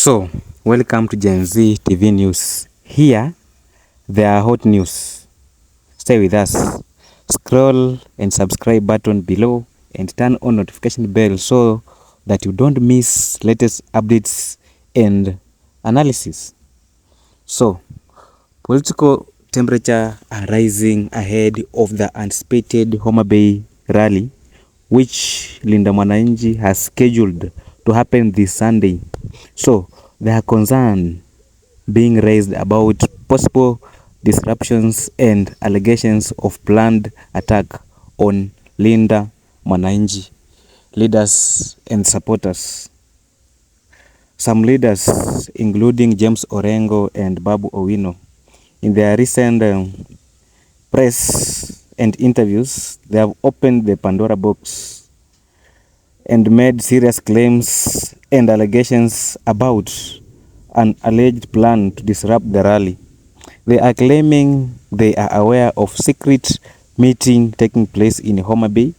So, welcome to Gen Z TV News. Here, there are hot news. Stay with us. Scroll and subscribe button below and turn on notification bell so that you don't miss latest updates and analysis. So, political temperature are rising ahead of the anticipated Homa Bay rally, which Linda Mwananchi has scheduled to happen this Sunday. So, there are concerns being raised about possible disruptions and allegations of planned attack on Linda Mwananchi leaders and supporters. Some leaders, including James Orengo and Babu Owino, in their recent press and interviews, they have opened the Pandora box and made serious claims and allegations about an alleged plan to disrupt the rally. They are claiming they are aware of secret meeting taking place in Homa Bay,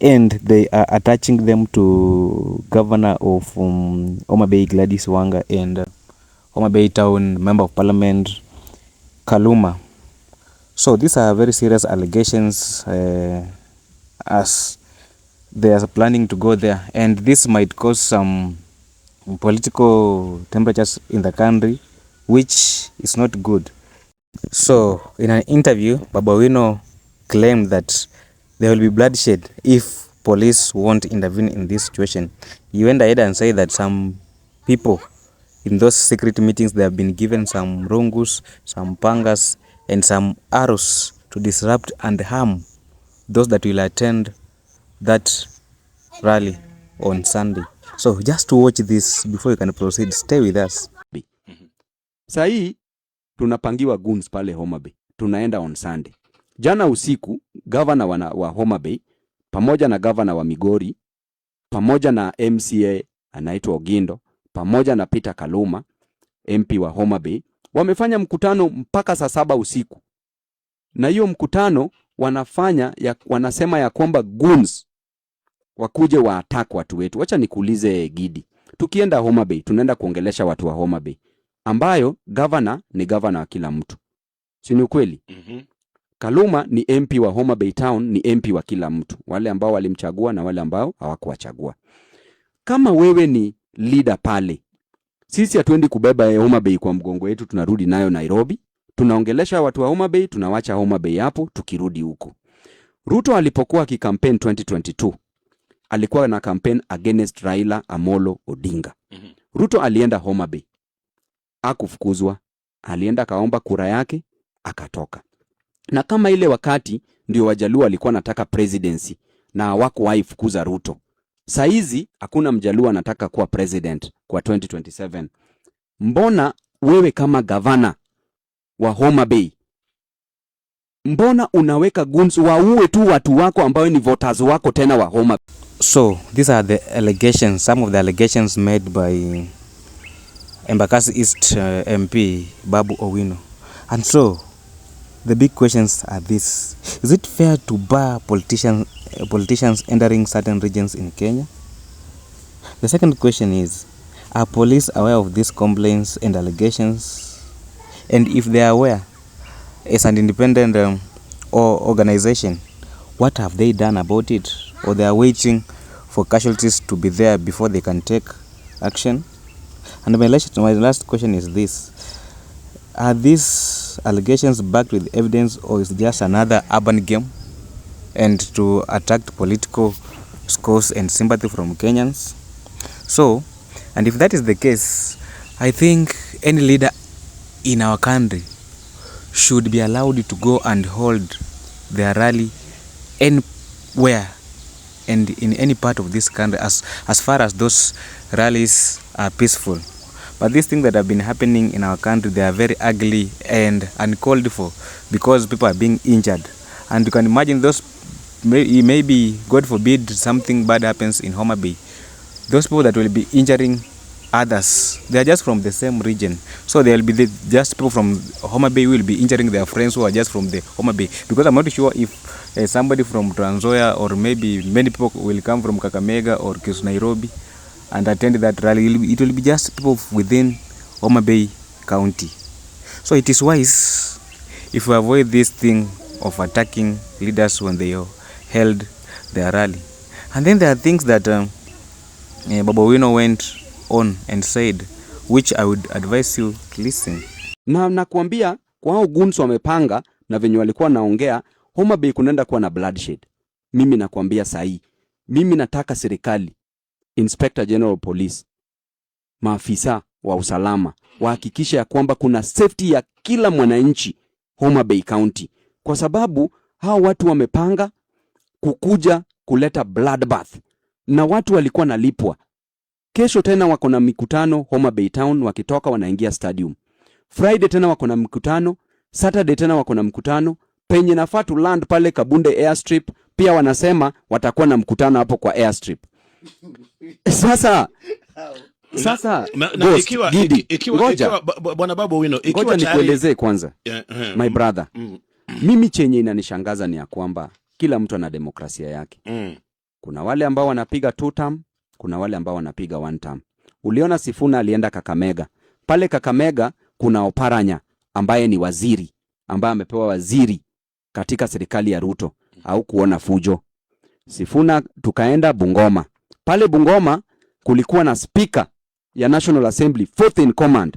and they are attaching them to Governor of Homa Bay Gladys Wanga and Homa Bay Town Member of Parliament Kaluma. So these are very serious allegations as they are planning to go there, and this might cause some political temperatures in the country, which is not good. So in an interview, Babu Owino claimed that there will be bloodshed if police won't intervene in this situation. He went ahead and said that some people in those secret meetings, they have been given some rungus, some pangas, and some arrows to disrupt and harm those that will attend that rally on Sunday. So just to watch this before you can proceed, stay with us. Saa hii tunapangiwa goons pale Homa Bay. Tunaenda on Sunday. Jana usiku governor wa Homa Bay pamoja na governor wa Migori pamoja na MCA anaitwa Ogindo pamoja na Peter Kaluma MP wa Homa Bay wamefanya mkutano mpaka saa 7 usiku. Na hiyo mkutano wanasema ya kwamba goons wakuje wa attack watu wetu. Wacha nikuulize Gidi. Tukienda Homa Bay tunaenda kuongelesha watu wa Homa Bay ambayo governor ni governor wa kila mtu. Si ni ukweli? Kaluma ni MP wa Homa Bay Town, ni MP wa kila mtu. Wale ambao walimchagua na wale ambao hawakuwachagua. Kama wewe ni leader pale, sisi hatuendi kubeba Homa Bay kwa mgongo wetu, tunarudi nayo Nairobi. Tunaongelesha watu wa Homa Bay, tunawacha Homa Bay hapo, tukirudi huko. Ruto alipokuwa kikampeni 2022, alikuwa na campaign against Raila Amolo Odinga. Ruto alienda Homa Bay, hakufukuzwa, alienda kaomba kura yake, akatoka. Na kama ile wakati ndio Wajaluo alikuwa nataka presidency na hawakuwahi fukuza Ruto. Saizi hakuna Mjaluo anataka kuwa president kwa 2027. Mbona wewe kama governor wa Homa Bay, mbona unaweka goons waue tu watu wako ambao ni voters wako tena wa Homa Bay? So these are the allegations, some of the allegations made by Embakasi East MP Babu Owino. And so the big questions are this: is it fair to bar politicians entering certain regions in Kenya? The second question is, are police aware of these complaints and allegations? And if they are aware, as an independent organization, what have they done about it? Or they are waiting for casualties to be there before they can take action? And my last question is this: are these allegations backed with evidence, or is it just another urban game and to attract political scores and sympathy from Kenyans? So, and if that is the case, I think any leader in our country should be allowed to go and hold their rally anywhere and in any part of this country as far as those rallies are peaceful. But these things that have been happening in our country, they are very ugly and uncalled for because people are being injured. And you can imagine those, maybe God forbid something bad happens in Homa Bay, those people that will be injuring others, they are just from the same region. So there will be just people from Homa Bay will be injuring their friends who are just from the Homa Bay. Because I'm not sure if somebody from Trans Nzoia or maybe many people will come from Kakamega or Nairobi and attend that rally, it will be just people within Homa Bay County. So it is wise if we avoid this thing of attacking leaders when they held their rally. And then there are things that Babu Owino went on and said, which I would advise you to listen. Na nakuambia kwa hao goons wamepanga na venye walikuwa naongea, Homa Bay kunaenda kuwa na bloodshed. Mimi nakuambia sahi, mimi nataka serikali, Inspector General Police, maafisa wa usalama wahakikisha ya kwamba kuna safety ya kila mwananchi Homa Bay County, kwa sababu hao watu wamepanga kukuja kuleta bloodbath na watu walikuwa nalipwa. Kesho tena wako na mikutano Homa Bay Town, wakitoka wanaingia stadium. Friday tena wako na mkutano, Saturday tena wako na mkutano, penye nafaa to land pale Kabunde Airstrip pia wanasema watakuwa na mkutano hapo kwa Airstrip. Sasa ikiwa bwana Babu Owino, ikiwa nikuelezee kwanza, my brother, mimi chenye inanishangaza ni ya kwamba kila mtu ana demokrasia yake. Kuna wale ambao wanapiga 2 term, kuna wale ambao wanapiga 1 term. Uliona Sifuna alienda Kakamega. Pale Kakamega kuna Oparanya ambaye ni waziri, ambaye amepewa waziri katika serikali ya Ruto, au kuona fujo. Sifuna tukaenda Bungoma. Pale Bungoma kulikuwa na speaker ya National Assembly 4th in command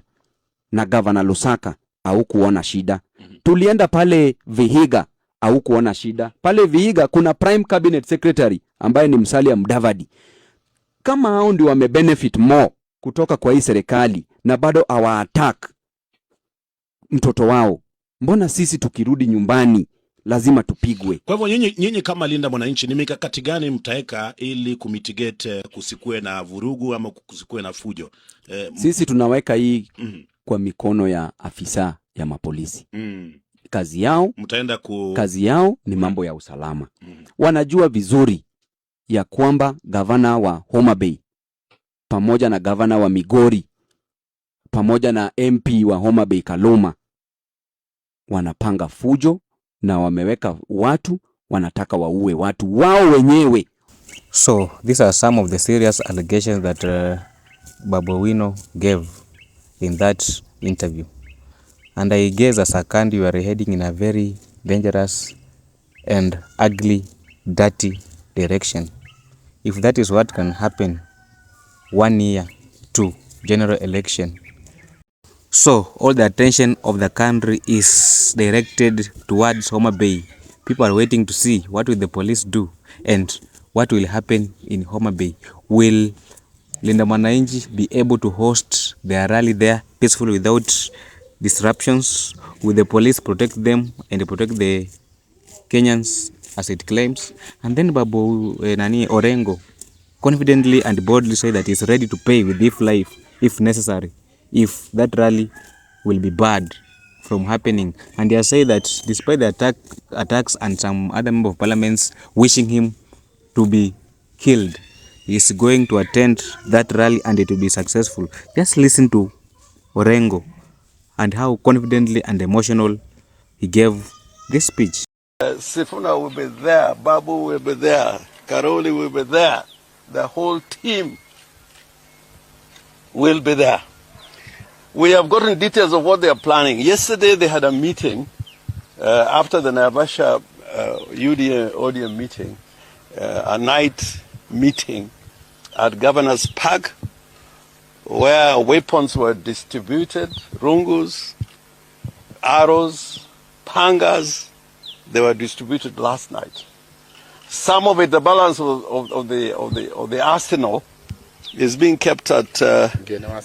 na Governor Lusaka, au kuona shida. Tulienda pale Vihiga, au kuona shida. Pale Vihiga kuna prime cabinet secretary ambaye ni Musalia Mudavadi. Kama hao ndio wamebenefit more kutoka kwa hii serikali na bado attack mtoto wao, mbona sisi tukirudi nyumbani lazima tupigwe? Kwa hivyo nyinyi kama Linda Mwananchi, ni mikakati gani mtaweka ili kumitigate kusikue na vurugu ama kusikue na fujo? Sisi tunaweka hii kwa mikono ya afisa ya mapolisi. Kazi yao kazi yao ni mambo ya usalama. Wanajua vizuri ya kwamba gavana wa Homa Bay pamoja na gavana wa Migori pamoja na MP wa Homa Bay Kaluma wanapanga fujo na wameweka watu wanataka waue watu wao wenyewe. So these are some of the serious allegations that Babu Owino gave in that interview. And I guess as a country we are heading in a very dangerous and ugly, dirty direction. If that is what can happen 1 year to general election. So all the attention of the country is directed towards Homa Bay. People are waiting to see what will the police do and what will happen in Homa Bay. Will Linda Mwananchi be able to host their rally there peacefully without disruptions? Will the police protect them and protect the Kenyans as it claims? And then Babu Orengo confidently and boldly say that he is ready to pay with his life if necessary, if that rally will be barred from happening. And he has said that despite the attacks and some other member of parliaments wishing him to be killed, he is going to attend that rally and it will be successful. Just listen to Orengo and how confidently and emotional he gave this speech. Sifuna will be there, Babu will be there, Karoli will be there, the whole team will be there. We have gotten details of what they are planning. Yesterday they had a meeting after the Naivasha ODM meeting, a night meeting at Governor's Park where weapons were distributed, rungus, arrows, pangas. They were distributed last night. Some of it, the balance of the arsenal, is being kept at Genoa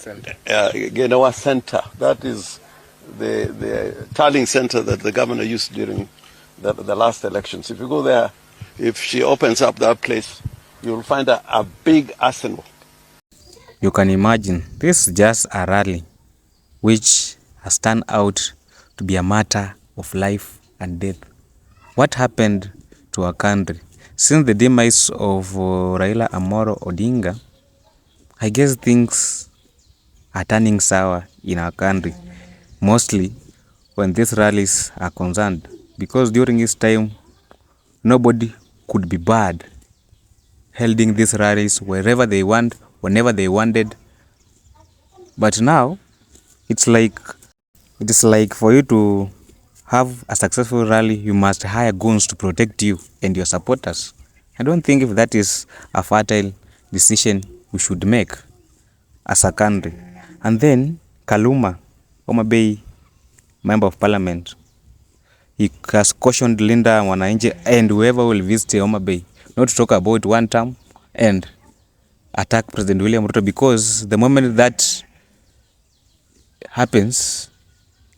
Center. That is the tallying center that the governor used during the last elections. If you go there, if she opens up that place, you'll find a big arsenal. You can imagine, this is just a rally which has turned out to be a matter of life and death. What happened to our country? Since the demise of Raila Amolo Odinga, I guess things are turning sour in our country, mostly when these rallies are concerned, because during this time, nobody could be barred holding these rallies wherever they want, whenever they wanted. But now it is like for you to have a successful rally, you must hire goons to protect you and your supporters. I don't think if that is a fertile decision we should make as a country. And then Kaluma, Homa Bay Member of Parliament, he has cautioned Linda Mwananchi and whoever will visit Homa Bay not to talk about one term and attack President William Ruto, because the moment that happens,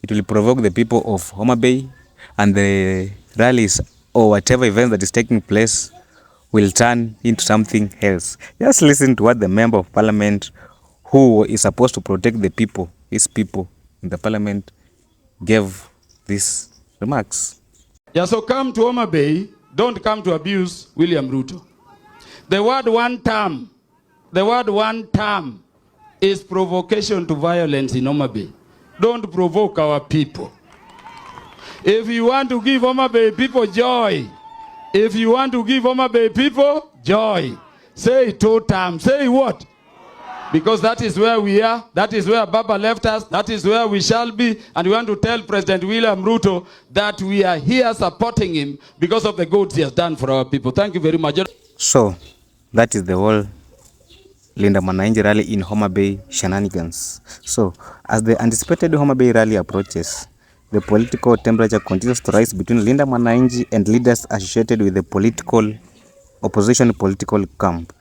it will provoke the people of Homa Bay, and the rallies or whatever event that is taking place will turn into something else. Just listen to what the Member of Parliament, who is supposed to protect the people, his people in the Parliament, gave these remarks. Yeah, so come to Homa Bay, don't come to abuse William Ruto. The word one term is provocation to violence in Homa Bay. Don't provoke our people. If you want to give Homa Bay people joy, if you want to give Homa Bay people joy, say 2 terms. Say what? Because that is where we are. That is where Baba left us. That is where we shall be. And we want to tell President William Ruto that we are here supporting him because of the good he has done for our people. Thank you very much. So, that is the whole Linda Mwananchi rally in Homa Bay shenanigans. So, as the anticipated Homa Bay rally approaches, the political temperature continues to rise between Linda Mwananchi and leaders associated with the opposition political camp.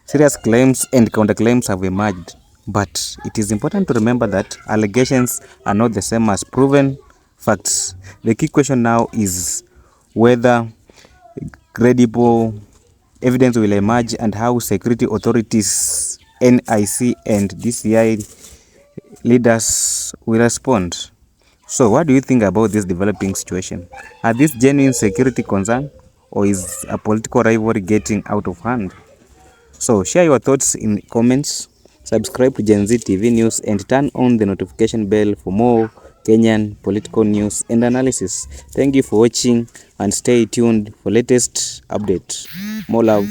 Serious claims and counterclaims have emerged, but it is important to remember that allegations are not the same as proven facts. The key question now is whether credible evidence will emerge and how security authorities, NIC and DCI leaders will respond. So what do you think about this developing situation? Are these genuine security concerns, or is a political rivalry getting out of hand? So share your thoughts in comments, subscribe to Gen Z TV News and turn on the notification bell for more Kenyan political news and analysis. Thank you for watching and stay tuned for latest updates. More love.